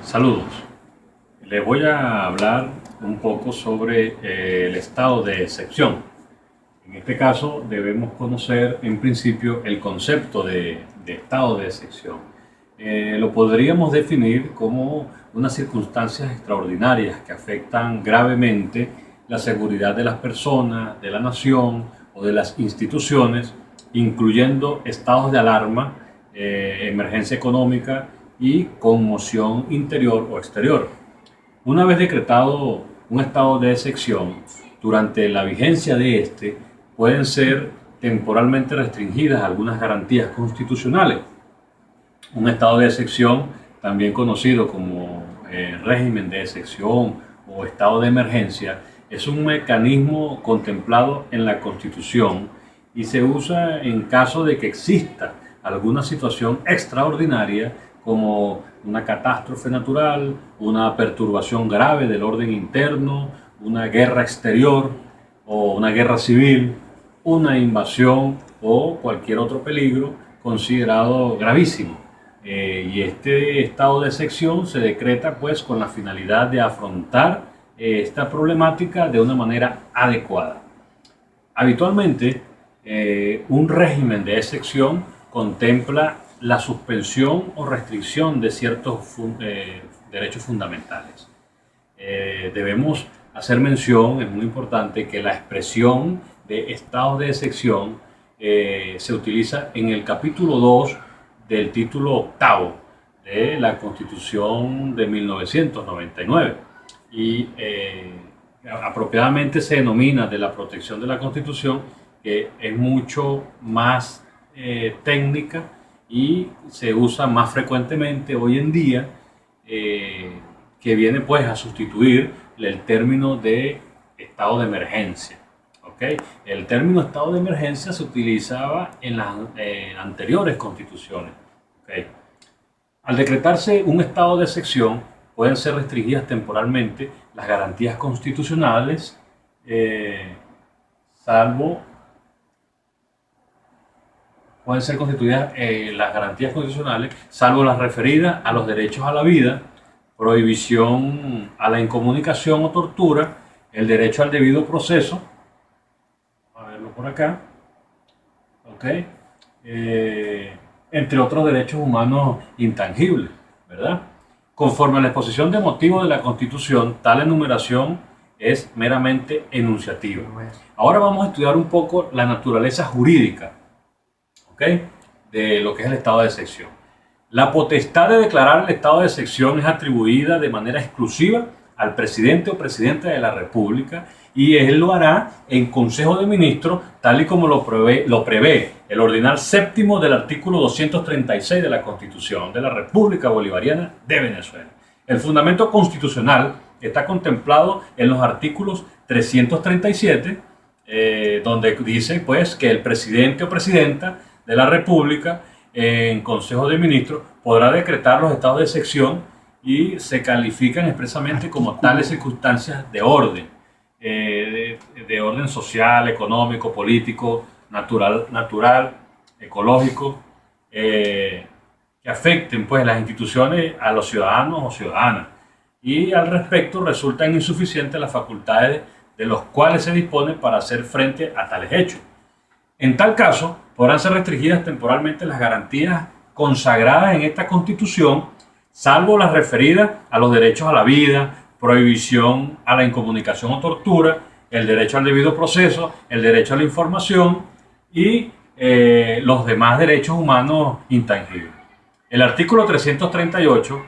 Saludos. Les voy a hablar un poco sobre el estado de excepción. En este caso debemos conocer en principio el concepto de estado de excepción. Lo podríamos definir como unas circunstancias extraordinarias que afectan gravemente la seguridad de las personas, de la nación o de las instituciones, incluyendo estados de alarma, emergencia económica y conmoción interior o exterior. Una vez decretado un estado de excepción, durante la vigencia de este pueden ser temporalmente restringidas algunas garantías constitucionales. Un estado de excepción, también conocido como régimen de excepción o estado de emergencia, es un mecanismo contemplado en la Constitución y se usa en caso de que exista alguna situación extraordinaria como una catástrofe natural, una perturbación grave del orden interno, una guerra exterior o una guerra civil, una invasión o cualquier otro peligro considerado gravísimo. Y este estado de excepción se decreta pues con la finalidad de afrontar esta problemática de una manera adecuada. Habitualmente, un régimen de excepción contempla la suspensión o restricción de ciertos derechos fundamentales. Debemos hacer mención, es muy importante, que la expresión de estado de excepción se utiliza en el capítulo 2 del título octavo de la Constitución de 1999 y apropiadamente se denomina de la protección de la Constitución, que es mucho más técnica y se usa más frecuentemente hoy en día, que viene pues a sustituir el término de estado de emergencia. ¿Okay? El término estado de emergencia se utilizaba en las anteriores constituciones. ¿Okay? Al decretarse un estado de excepción, pueden ser restringidas temporalmente las garantías constitucionales, pueden ser constituidas las garantías constitucionales, salvo las referidas a los derechos a la vida, prohibición a la incomunicación o tortura, el derecho al debido proceso, a verlo por acá, ¿okay? Entre otros derechos humanos intangibles, ¿verdad? Conforme a la exposición de motivos de la Constitución, tal enumeración es meramente enunciativa. Ahora vamos a estudiar un poco la naturaleza jurídica, ¿okay?, de lo que es el estado de excepción. La potestad de declarar el estado de excepción es atribuida de manera exclusiva al presidente o presidenta de la República y él lo hará en Consejo de Ministros, tal y como lo prevé el ordinal séptimo del artículo 236 de la Constitución de la República Bolivariana de Venezuela. El fundamento constitucional está contemplado en los artículos 337, donde dice pues que el presidente o presidenta de la República en Consejo de Ministros podrá decretar los estados de excepción y se califican expresamente como tales circunstancias de orden, de orden social, económico, político, natural, ecológico, que afecten pues las instituciones a los ciudadanos o ciudadanas, y al respecto resultan insuficientes las facultades de los cuales se dispone para hacer frente a tales hechos. En tal caso, podrán ser restringidas temporalmente las garantías consagradas en esta Constitución, salvo las referidas a los derechos a la vida, prohibición a la incomunicación o tortura, el derecho al debido proceso, el derecho a la información y los demás derechos humanos intangibles. El artículo 338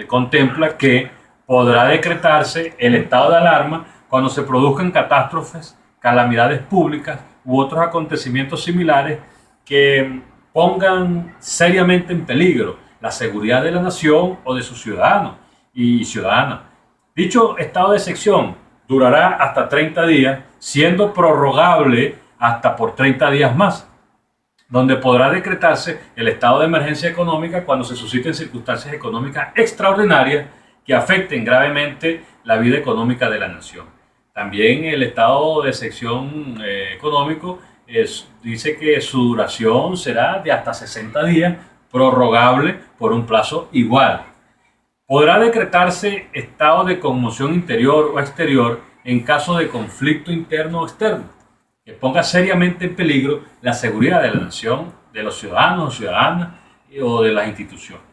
contempla que podrá decretarse el estado de alarma cuando se produzcan catástrofes, calamidades públicas u otros acontecimientos similares que pongan seriamente en peligro la seguridad de la nación o de sus ciudadanos y ciudadanas. Dicho estado de excepción durará hasta 30 días, siendo prorrogable hasta por 30 días más, donde podrá decretarse el estado de emergencia económica cuando se susciten circunstancias económicas extraordinarias que afecten gravemente la vida económica de la nación. También el estado de excepción económico dice que su duración será de hasta 60 días, prorrogable por un plazo igual. Podrá decretarse estado de conmoción interior o exterior en caso de conflicto interno o externo que ponga seriamente en peligro la seguridad de la nación, de los ciudadanos o ciudadanas o de las instituciones.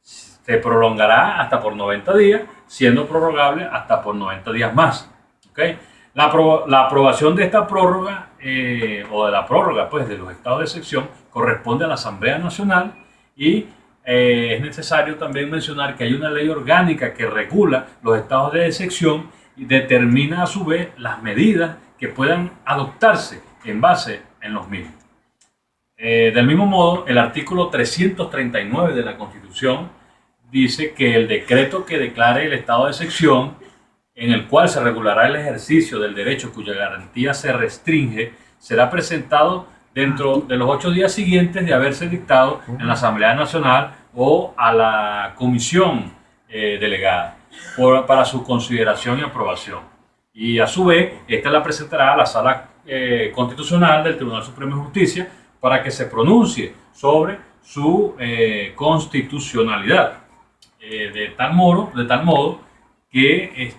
Se prolongará hasta por 90 días, siendo prorrogable hasta por 90 días más. ¿Okay? La aprobación de esta prórroga o de la prórroga pues, de los estados de excepción corresponde a la Asamblea Nacional y es necesario también mencionar que hay una ley orgánica que regula los estados de excepción y determina a su vez las medidas que puedan adoptarse en base en los mismos. Del mismo modo, el artículo 339 de la Constitución dice que el decreto que declare el estado de excepción, en el cual se regulará el ejercicio del derecho cuya garantía se restringe, será presentado dentro de los 8 días siguientes de haberse dictado en la Asamblea Nacional o a la comisión delegada para su consideración y aprobación. Y a su vez, esta la presentará a la Sala Constitucional del Tribunal Supremo de Justicia para que se pronuncie sobre su constitucionalidad. De tal modo que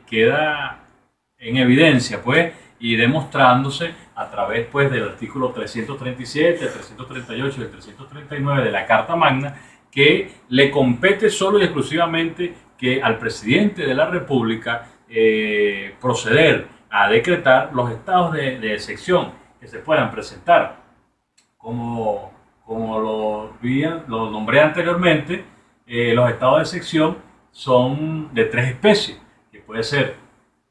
queda en evidencia pues, y demostrándose a través pues, del artículo 337, el 338 y el 339 de la Carta Magna que le compete solo y exclusivamente que al presidente de la República proceder a decretar los estados de excepción que se puedan presentar. Como lo nombré anteriormente, los estados de excepción son de 3 especies, que puede ser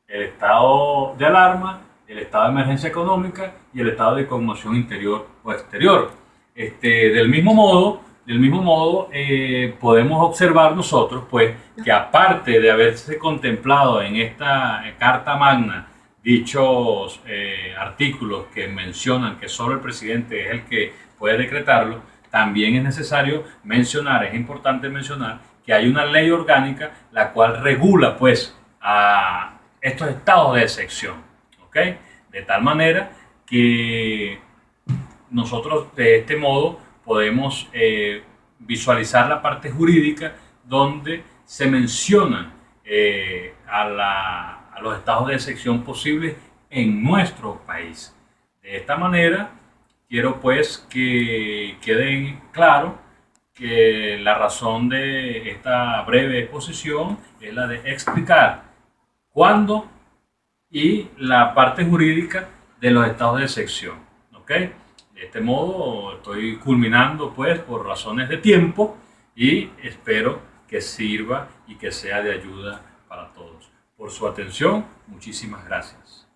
el estado de alarma, el estado de emergencia económica y el estado de conmoción interior o exterior. Del mismo modo, podemos observar nosotros pues, que aparte de haberse contemplado en esta Carta Magna dichos artículos que mencionan que solo el presidente es el que puede decretarlo, también es necesario mencionar, es importante mencionar que hay una ley orgánica la cual regula pues a estos estados de excepción, ¿okay? De tal manera que nosotros de este modo podemos visualizar la parte jurídica donde se mencionan a los estados de excepción posibles en nuestro país. De esta manera, quiero pues que quede claro que la razón de esta breve exposición es la de explicar cuándo y la parte jurídica de los estados de excepción. ¿Okay? De este modo estoy culminando pues por razones de tiempo y espero que sirva y que sea de ayuda para todos. Por su atención, muchísimas gracias.